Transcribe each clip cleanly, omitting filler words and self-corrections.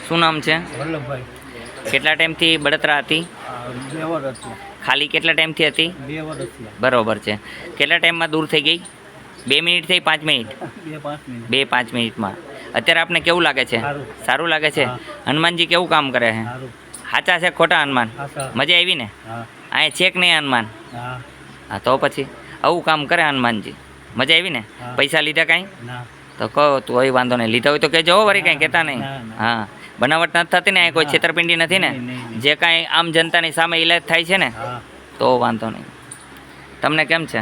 શું નામ છે? વલ્લભભાઈ. કેટલા ટાઈમથી બળતરા હતી? 2 વર્ષ હતી. ખાલી કેટલા ટાઈમથી હતી? 2 વર્ષ થયા. બરોબર છે. કેટલા ટાઈમમાં દૂર થઈ ગઈ? 2 મિનિટ થઈ? 5 મિનિટ? 2-5 મિનિટ. 2-5 મિનિટમાં. અત્યારે આપને કેવું લાગે છે? સારું. સારું લાગે છે? હા. હનુમાનજી કેવું કામ કરે છે? સારું. સાચા છે ખોટા હનુમાન? સાચા. મજા આવી ને? હા. અહીંયા છે કે નહીં હનુમાન? હા. હા તો પછી આવું કામ કરે હનુમાનજી. મજા આવી ને? હા. પૈસા લીધા કાંઈ? ના. તો કહો તું હોય વાંધો નહીં. લીધા હોય તો કહેજો હો, વળી કાંઈ કહેતા નહીં. ના, ના. હા, બનાવટ નથી થતી ને? અહીંયા કોઈ ના. છેતરપિંડી નથી ને? નહીં, નહીં, નહીં. જે કાંઈ આમ જનતાની સામે ઇલાજ થાય છે ને, હા. તો વાંધો નહીં. તમને કેમ છે?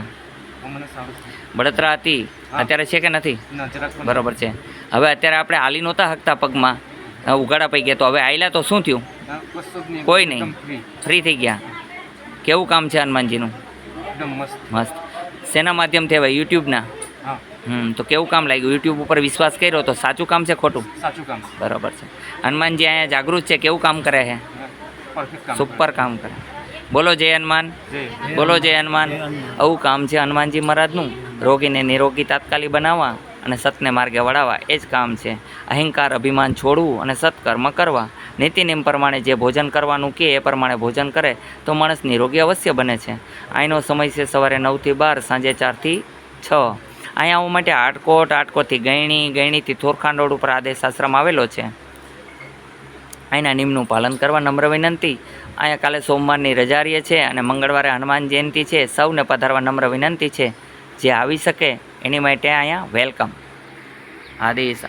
મને સારું છે. બળતરા હતી, હા. અત્યારે છે કે નથી? ના, જરાક પણ બરોબર છે. હવે અત્યારે આપણે હાલી નહોતા હકતા પગમાં, ઉગાડા પડી ગયા, તો હવે આયલા તો શું થયું? ના, કશું જ નહીં. કોઈ એકદમ નહીં. free. ફ્રી થઈ ગયા. કેવું કામ છે હનુમાનજીનું? એકદમ મસ્ત. મસ્ત. શેના માધ્યમથી હવે? યુટ્યુબના? હા, તો કેવું કામ લાગ્યું? યુટ્યુબ ઉપર વિશ્વાસ કર્યો તો સાચું કામ છે ખોટું? સાચું કામ. બરોબર છે. હનુમાનજી અહીંયા જાગૃત છે, કેવું કામ કરે છે? પરફેક્ટ કામ. સુપર કામ કરે. બોલો જય હનુમાન, જય. બોલો જય હનુમાન. જય હનુમાન. આવું કામ છે હનુમાનજી મહારાજનું. રોગીને નિરોગી તાત્કાલિક બનાવવા અને સતને માર્ગે વળાવવા, એ જ કામ છે. અહંકાર અભિમાન છોડવું અને સત્કર્મ કરવા. નીતિ નિયમ પ્રમાણે જે ભોજન કરવાનું કે એ પ્રમાણે ભોજન કરે તો માણસ નિરોગી અવશ્ય બને છે. અહીંનો સમય છે સવારે 9 થી 12, સાંજે 4 થી 6. અહીંયા આવવા માટે આટકોટથી ગયણીથી થોરખાંડ રોડ ઉપર આદેશ આશ્રમ આવેલો છે. અહીંના નિયમનું પાલન કરવા નમ્ર વિનંતી. અહીંયા કાલે સોમવારની રજા રહે છે અને મંગળવારે હનુમાન જયંતિ છે. સૌને પધારવા નમ્ર વિનંતી છે. જે આવી શકે એની માટે અહીંયા વેલકમ. આદેશ.